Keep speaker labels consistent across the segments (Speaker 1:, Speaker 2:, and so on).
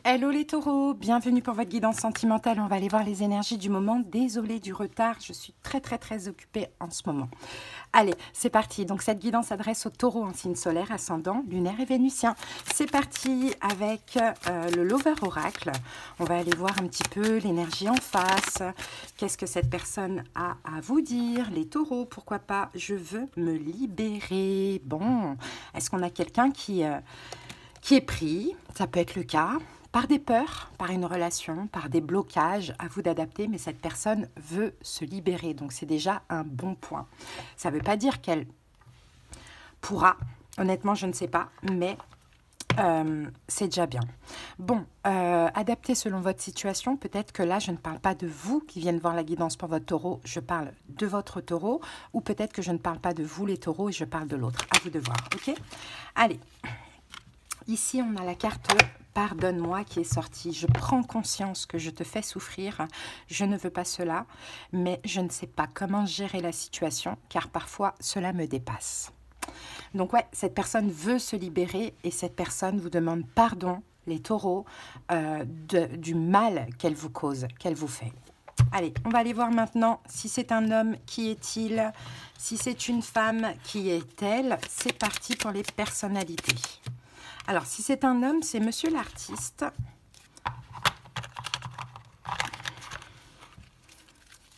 Speaker 1: Hello les taureaux, bienvenue pour votre guidance sentimentale. On va aller voir les énergies du moment. Désolée du retard, je suis très occupée en ce moment. Allez, c'est parti. Donc cette guidance s'adresse aux taureaux en signe solaire, ascendant, lunaire et vénusien. C'est parti avec le Lover Oracle. On va aller voir un petit peu l'énergie en face. Qu'est-ce que cette personne a à vous dire? Les taureaux, pourquoi pas? Je veux me libérer. Bon, est-ce qu'on a quelqu'un qui est pris? Ça peut être le cas. Par des peurs, par une relation, par des blocages, à vous d'adapter, mais cette personne veut se libérer. Donc, c'est déjà un bon point. Ça ne veut pas dire qu'elle pourra. Honnêtement, je ne sais pas, mais c'est déjà bien. Bon, adapter selon votre situation. Peut-être que là, je ne parle pas de vous qui viennent voir la guidance pour votre taureau. Je parle de votre taureau. Ou peut-être que je ne parle pas de vous, les taureaux, et je parle de l'autre. À vous de voir, ok? Allez. Ici, on a la carte « Pardonne-moi » qui est sortie. Je prends conscience que je te fais souffrir. Je ne veux pas cela, mais je ne sais pas comment gérer la situation, car parfois, cela me dépasse. Donc ouais, cette personne veut se libérer et cette personne vous demande pardon, les taureaux, du mal qu'elle vous cause, qu'elle vous fait. Allez, on va aller voir maintenant si c'est un homme, qui est-il? Si c'est une femme, qui est-elle? C'est parti pour les personnalités. Alors, si c'est un homme, c'est Monsieur l'artiste.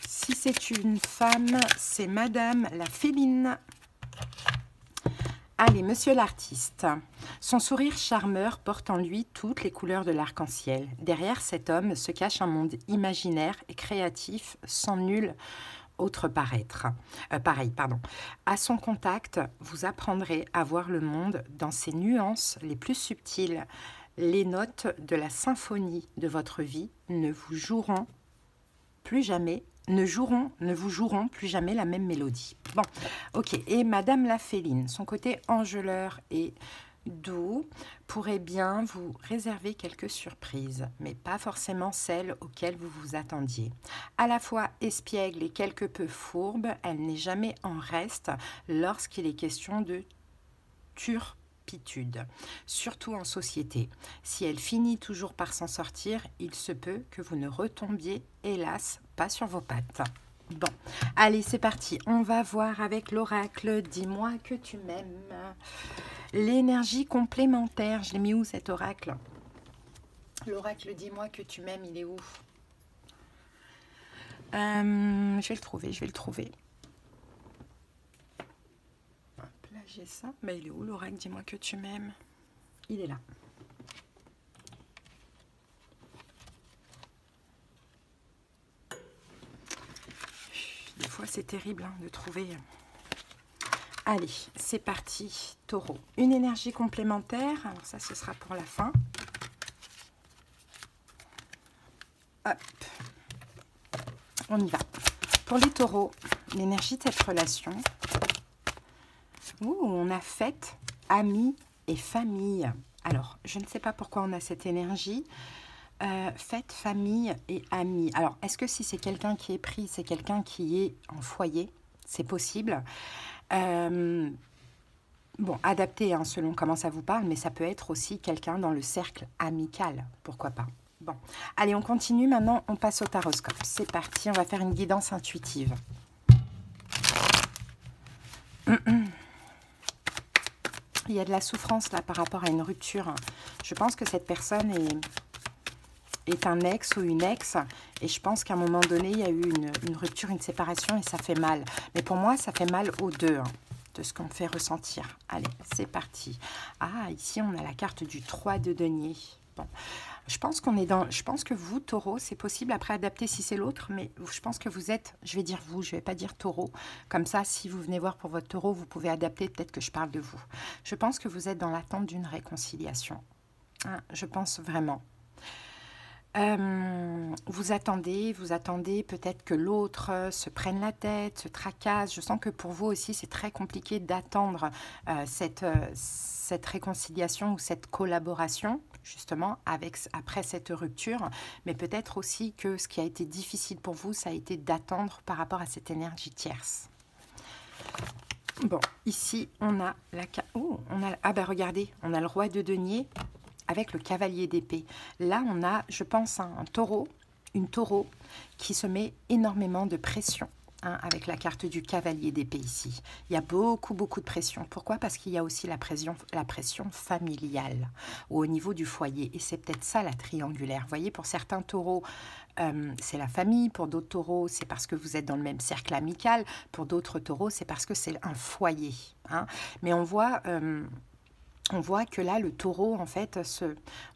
Speaker 1: Si c'est une femme, c'est Madame la féline. Allez, Monsieur l'artiste. Son sourire charmeur porte en lui toutes les couleurs de l'arc-en-ciel. Derrière cet homme se cache un monde imaginaire et créatif, sans nul autre pareil. À son contact, vous apprendrez à voir le monde dans ses nuances les plus subtiles. Les notes de la symphonie de votre vie ne vous joueront plus jamais plus jamais la même mélodie. Bon, ok. Et Madame la féline, son côté enjôleur et doux pourrait bien vous réserver quelques surprises, mais pas forcément celles auxquelles vous vous attendiez. À la fois espiègle et quelque peu fourbe, elle n'est jamais en reste lorsqu'il est question de turpitude, surtout en société. Si elle finit toujours par s'en sortir, il se peut que vous ne retombiez, hélas, pas sur vos pattes. Bon, allez, c'est parti. On va voir avec l'oracle. Dis-moi que tu m'aimes. L'énergie complémentaire. Je l'ai mis où cet oracle? L'oracle, dis-moi que tu m'aimes, il est où? Je vais le trouver. Hop, là, j'ai ça. Mais il est où l'oracle? Dis-moi que tu m'aimes. Il est là. Des fois, c'est terrible hein, de trouver... Allez, c'est parti, taureau. Une énergie complémentaire. Alors ça, ce sera pour la fin. Hop. On y va. Pour les taureaux, l'énergie de cette relation. Ouh, on a fête, amis et famille. Alors, je ne sais pas pourquoi on a cette énergie. Fête, famille et amis. Alors, est-ce que si c'est quelqu'un qui est pris, c'est quelqu'un qui est en foyer? C'est possible. Bon, adapté hein, selon comment ça vous parle, mais ça peut être aussi quelqu'un dans le cercle amical, pourquoi pas. Bon, allez, on continue. Maintenant, on passe au taroscope. C'est parti, on va faire une guidance intuitive. Il y a de la souffrance là par rapport à une rupture. Je pense que cette personne est un ex ou une ex, et je pense qu'à un moment donné, il y a eu une rupture, une séparation, et ça fait mal. Mais pour moi, ça fait mal aux deux, hein, de ce qu'on me fait ressentir. Allez, c'est parti. Ah, ici, on a la carte du 3 de denier. Bon, je pense qu'on est dans... Je pense que vous, taureau, c'est possible, après adapter si c'est l'autre, mais je pense que vous êtes... Je vais dire vous, je ne vais pas dire taureau. Comme ça, si vous venez voir pour votre taureau, vous pouvez adapter, peut-être que je parle de vous. Je pense que vous êtes dans l'attente d'une réconciliation. Hein, je pense vraiment. Vous attendez peut-être que l'autre se prenne la tête, se tracasse. Je sens que pour vous aussi, c'est très compliqué d'attendre cette réconciliation ou cette collaboration, justement, après cette rupture. Mais peut-être aussi que ce qui a été difficile pour vous, ça a été d'attendre par rapport à cette énergie tierce. Bon, ici, on a la... Oh, ah ben regardez, on a le roi de denier avec le cavalier d'épée. Là, on a, je pense, un taureau, une taureau qui se met énormément de pression. Avec la carte du cavalier d'épée ici. Il y a beaucoup de pression. Pourquoi? Parce qu'il y a aussi la pression familiale au niveau du foyer. Et c'est peut-être ça la triangulaire. Vous voyez, pour certains taureaux, c'est la famille. Pour d'autres taureaux, c'est parce que vous êtes dans le même cercle amical. Pour d'autres taureaux, c'est parce que c'est un foyer. Mais on voit que là, le taureau, en fait,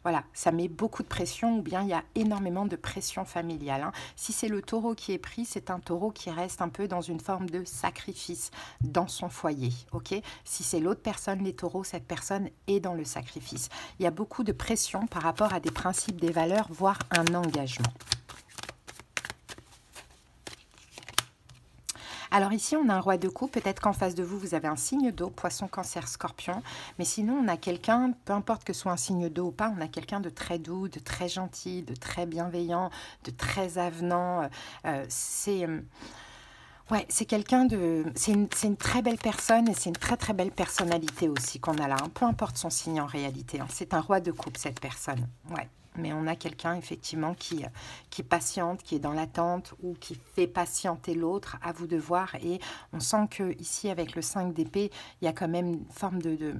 Speaker 1: voilà, ça met beaucoup de pression ou bien il y a énormément de pression familiale. Si c'est le taureau qui est pris, c'est un taureau qui reste un peu dans une forme de sacrifice dans son foyer. Ok? Si c'est l'autre personne, les taureaux, cette personne est dans le sacrifice. Il y a beaucoup de pression par rapport à des principes, des valeurs, voire un engagement. Alors ici, on a un roi de coupe. Peut-être qu'en face de vous, vous avez un signe d'eau, poisson, cancer, scorpion. Mais sinon, on a quelqu'un, peu importe que ce soit un signe d'eau ou pas, on a quelqu'un de très doux, de très gentil, de très bienveillant, de très avenant. Ouais, c'est quelqu'un de... C'est une très belle personne et c'est une très belle personnalité aussi qu'on a là. Peu importe son signe en réalité. C'est un roi de coupe, cette personne. Ouais. Mais on a quelqu'un, effectivement, qui patiente, qui est dans l'attente ou qui fait patienter l'autre, à vous de voir. Et on sent que ici, avec le 5 d'épée, il y a quand même une forme de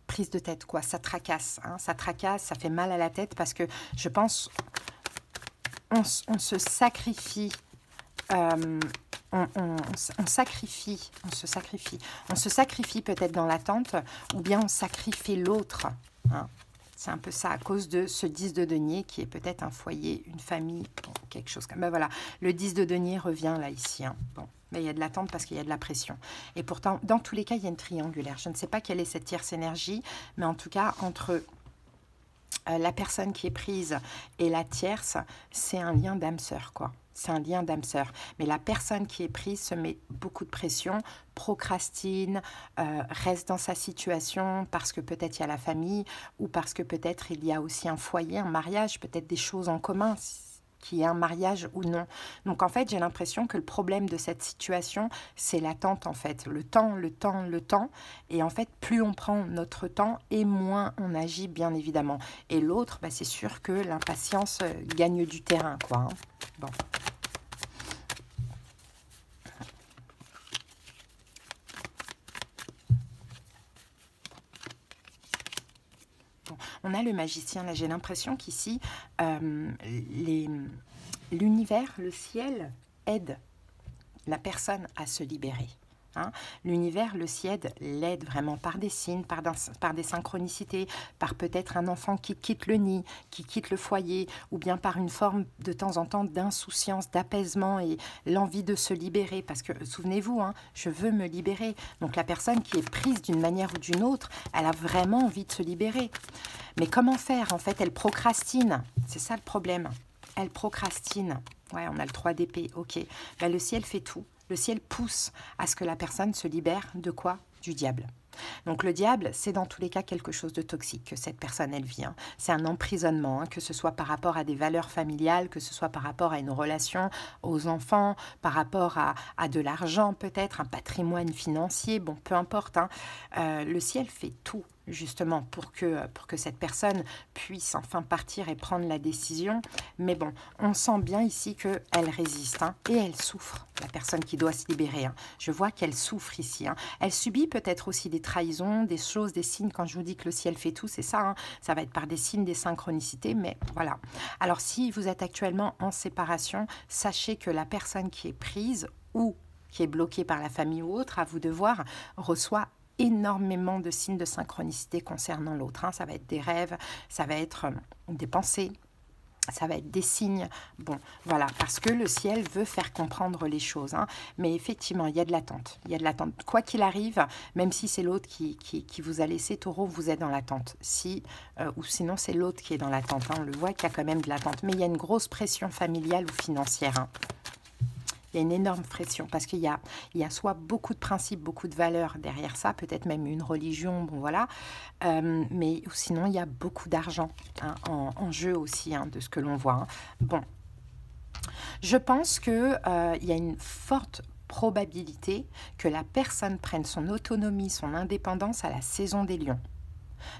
Speaker 1: prise de tête, quoi. Ça tracasse, ça tracasse, ça fait mal à la tête parce que je pense on se sacrifie. On se sacrifie peut-être dans l'attente ou bien on sacrifie l'autre. C'est un peu ça, à cause de ce 10 de denier qui est peut-être un foyer, une famille, bon, quelque chose comme... Ben voilà, le 10 de denier revient là, ici. Bon, mais il y a de l'attente parce qu'il y a de la pression. Et pourtant, dans tous les cas, il y a une triangulaire. Je ne sais pas quelle est cette tierce énergie, mais en tout cas, entre la personne qui est prise et la tierce, c'est un lien d'âme-sœur, quoi. C'est un lien d'âme-sœur. Mais la personne qui est prise se met beaucoup de pression, procrastine, reste dans sa situation parce que peut-être il y a la famille ou parce que peut-être il y a aussi un foyer, un mariage, peut-être des choses en commun, qui est un mariage ou non. Donc en fait, j'ai l'impression que le problème de cette situation, c'est l'attente en fait. Le temps. Et en fait, plus on prend notre temps et moins on agit, bien évidemment. Et l'autre, bah, c'est sûr que l'impatience gagne du terrain, quoi. Bon. On a le magicien, là j'ai l'impression qu'ici, l'univers, le ciel aide la personne à se libérer. L'univers, le ciel l'aide vraiment par des signes, par des synchronicités, par peut-être un enfant qui quitte le nid, qui quitte le foyer, ou bien par une forme de temps en temps d'insouciance, d'apaisement et l'envie de se libérer. Parce que, souvenez-vous, je veux me libérer. Donc la personne qui est prise d'une manière ou d'une autre, elle a vraiment envie de se libérer. Mais comment faire? En fait, elle procrastine. C'est ça le problème. Elle procrastine. Ouais, on a le 3 d'épée. Ok. Ben, le ciel fait tout. Le ciel pousse à ce que la personne se libère de quoi? Du diable. Donc le diable, c'est dans tous les cas quelque chose de toxique que cette personne, elle vit. C'est un emprisonnement, que ce soit par rapport à des valeurs familiales, que ce soit par rapport à une relation, aux enfants, par rapport à de l'argent peut-être, un patrimoine financier, bon, peu importe. Le ciel fait tout justement pour que cette personne puisse enfin partir et prendre la décision. Mais bon, on sent bien ici qu'elle résiste et elle souffre, la personne qui doit se libérer. Je vois qu'elle souffre ici. Elle subit peut-être aussi des trahisons, des choses, des signes. Quand je vous dis que le ciel fait tout, c'est ça. Ça va être par des signes, des synchronicités, mais voilà. Alors si vous êtes actuellement en séparation, sachez que la personne qui est prise ou qui est bloquée par la famille ou autre, à vous de voir, reçoit énormément de signes de synchronicité concernant l'autre. Ça va être des rêves, ça va être des pensées, ça va être des signes. Bon, voilà, parce que le ciel veut faire comprendre les choses. Mais effectivement, il y a de l'attente. Il y a de l'attente. Quoi qu'il arrive, même si c'est l'autre qui vous a laissé, taureau, vous êtes dans l'attente. Ou sinon, c'est l'autre qui est dans l'attente. On le voit qu'il y a quand même de l'attente. Mais il y a une grosse pression familiale ou financière. Il y a une énorme pression parce qu'il y a soit beaucoup de principes, beaucoup de valeurs derrière ça, peut-être même une religion, bon voilà, mais sinon il y a beaucoup d'argent en jeu aussi, de ce que l'on voit. Bon, je pense qu'il y a une forte probabilité que la personne prenne son autonomie, son indépendance à la saison des lions.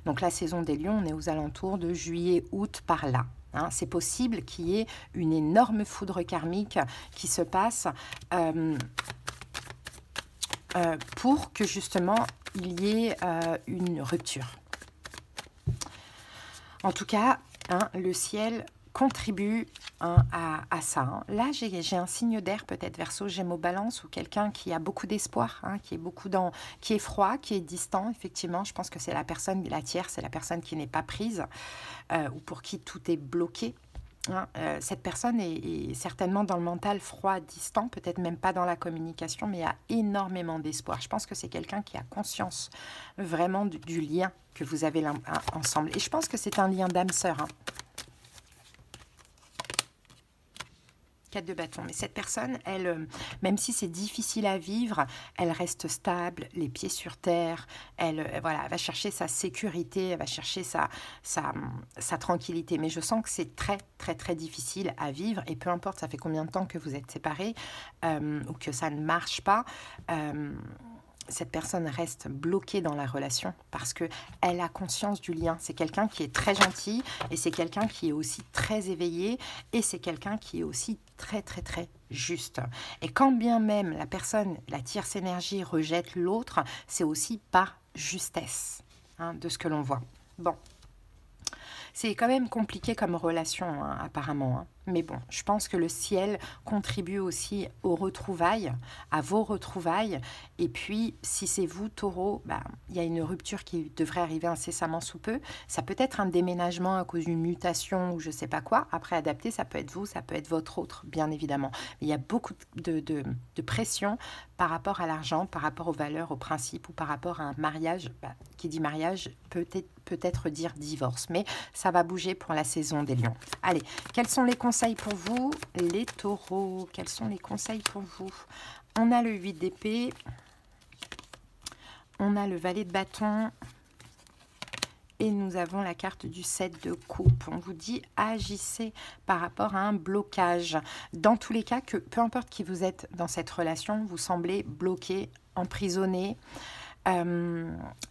Speaker 1: Donc la saison des lions, on est aux alentours de juillet, août par là. Hein. C'est possible qu'il y ait une énorme foudre karmique qui se passe pour que justement il y ait une rupture. En tout cas, hein, le ciel contribue à ça. Hein. Là, j'ai un signe d'air, peut-être Verseau, Gémeaux, Balance, ou quelqu'un qui a beaucoup d'espoir, hein, qui est froid, qui est distant, effectivement. Je pense que c'est la personne, la tierce, c'est la personne qui n'est pas prise, ou pour qui tout est bloqué. Hein. Cette personne est certainement dans le mental froid, distant, peut-être même pas dans la communication, mais a énormément d'espoir. Je pense que c'est quelqu'un qui a conscience vraiment du lien que vous avez ensemble. Et je pense que c'est un lien d'âme-sœur. Hein. 4 de bâton. Mais cette personne, elle, même si c'est difficile à vivre, elle reste stable, les pieds sur terre. Voilà, elle va chercher sa sécurité, elle va chercher sa tranquillité. Mais je sens que c'est très, très, très difficile à vivre. Et peu importe, ça fait combien de temps que vous êtes séparés ou que ça ne marche pas. Cette personne reste bloquée dans la relation parce qu'elle a conscience du lien. C'est quelqu'un qui est très gentil et c'est quelqu'un qui est aussi très éveillé et c'est quelqu'un qui est aussi très, très, très juste. Et quand bien même la personne, la tierce énergie, rejette l'autre, c'est aussi par justesse, hein, de ce que l'on voit. Bon. C'est quand même compliqué comme relation, hein, apparemment. Hein. Mais bon, je pense que le ciel contribue aussi aux retrouvailles, à vos retrouvailles. Et puis, si c'est vous, Taureau, bah, il y a une rupture qui devrait arriver incessamment sous peu. Ça peut être un déménagement à cause d'une mutation ou je ne sais pas quoi. Après, adapté, ça peut être vous, ça peut être votre autre, bien évidemment. Mais il y a beaucoup de pression par rapport à l'argent, par rapport aux valeurs, aux principes ou par rapport à un mariage. Bah, qui dit mariage peut-être dire divorce. Mais ça va bouger pour la saison des lions. Allez, quels sont les conseils pour vous, les taureaux? Quels sont les conseils pour vous? On a le 8 d'épée. On a le valet de bâton. Et nous avons la carte du 7 de coupe. On vous dit agissez par rapport à un blocage. Dans tous les cas, que peu importe qui vous êtes dans cette relation, vous semblez bloqué, emprisonné.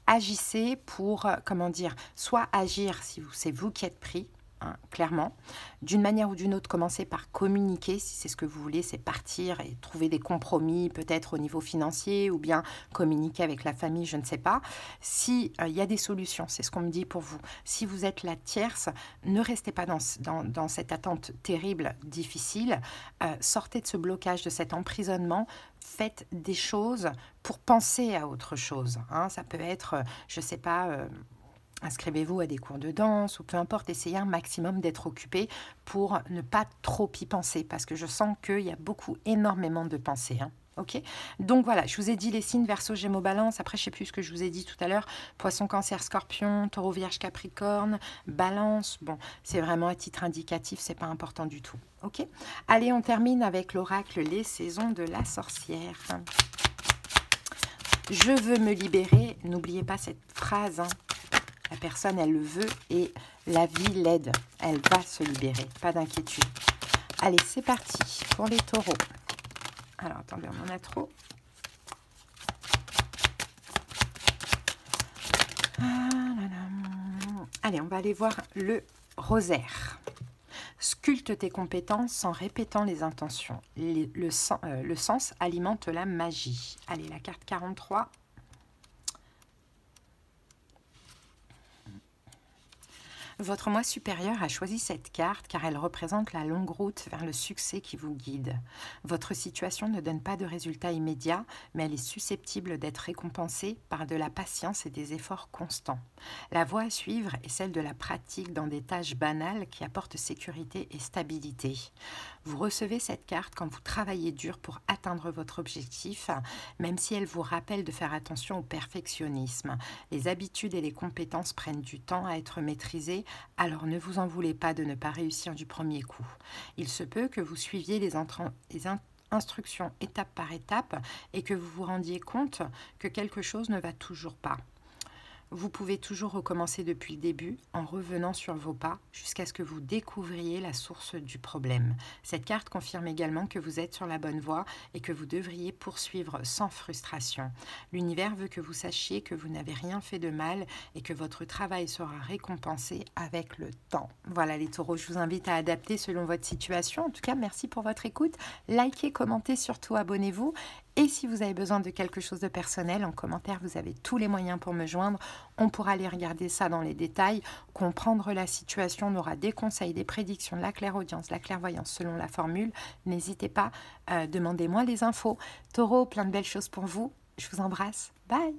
Speaker 1: Agissez pour, comment dire, soit agir si c'est vous qui êtes pris, hein, clairement, d'une manière ou d'une autre, commencez par communiquer, si c'est ce que vous voulez, c'est partir et trouver des compromis, peut-être au niveau financier, ou bien communiquer avec la famille, je ne sais pas. Si y a des solutions, c'est ce qu'on me dit pour vous. Si vous êtes la tierce, ne restez pas dans cette attente terrible, difficile, sortez de ce blocage, de cet emprisonnement, faites des choses pour penser à autre chose. Hein. Ça peut être, je ne sais pas... inscrivez-vous à des cours de danse ou peu importe, essayez un maximum d'être occupé pour ne pas trop y penser parce que je sens qu'il y a énormément de pensées. Hein. Ok, donc voilà, je vous ai dit les signes Verseau, Gémeaux, Balance. Après, je ne sais plus ce que je vous ai dit tout à l'heure. Poisson, Cancer, Scorpion, Taureau, Vierge, Capricorne, Balance. Bon, c'est vraiment à titre indicatif, c'est pas important du tout. Ok, allez, on termine avec l'oracle Les Saisons de la Sorcière. Je veux me libérer. N'oubliez pas cette phrase. Hein. La personne, elle le veut et la vie l'aide. Elle va se libérer. Pas d'inquiétude. Allez, c'est parti pour les taureaux. Alors, attendez, on en a trop. Allez, on va aller voir le rosaire. Sculpte tes compétences sans répétant les intentions. Le sens alimente la magie. Allez, la carte 43. Votre moi supérieur a choisi cette carte car elle représente la longue route vers le succès qui vous guide. Votre situation ne donne pas de résultats immédiats, mais elle est susceptible d'être récompensée par de la patience et des efforts constants. La voie à suivre est celle de la pratique dans des tâches banales qui apportent sécurité et stabilité. Vous recevez cette carte quand vous travaillez dur pour atteindre votre objectif, même si elle vous rappelle de faire attention au perfectionnisme. Les habitudes et les compétences prennent du temps à être maîtrisées, alors ne vous en voulez pas de ne pas réussir du premier coup. Il se peut que vous suiviez les instructions étape par étape et que vous vous rendiez compte que quelque chose ne va toujours pas. Vous pouvez toujours recommencer depuis le début en revenant sur vos pas jusqu'à ce que vous découvriez la source du problème. Cette carte confirme également que vous êtes sur la bonne voie et que vous devriez poursuivre sans frustration. L'univers veut que vous sachiez que vous n'avez rien fait de mal et que votre travail sera récompensé avec le temps. Voilà les taureaux, je vous invite à adapter selon votre situation. En tout cas, merci pour votre écoute. Likez, commentez, surtout abonnez-vous. Et si vous avez besoin de quelque chose de personnel, en commentaire, vous avez tous les moyens pour me joindre. On pourra aller regarder ça dans les détails, comprendre la situation. On aura des conseils, des prédictions, de la clairaudience, la clairvoyance selon la formule. N'hésitez pas, demandez-moi les infos. Taureau, plein de belles choses pour vous. Je vous embrasse. Bye!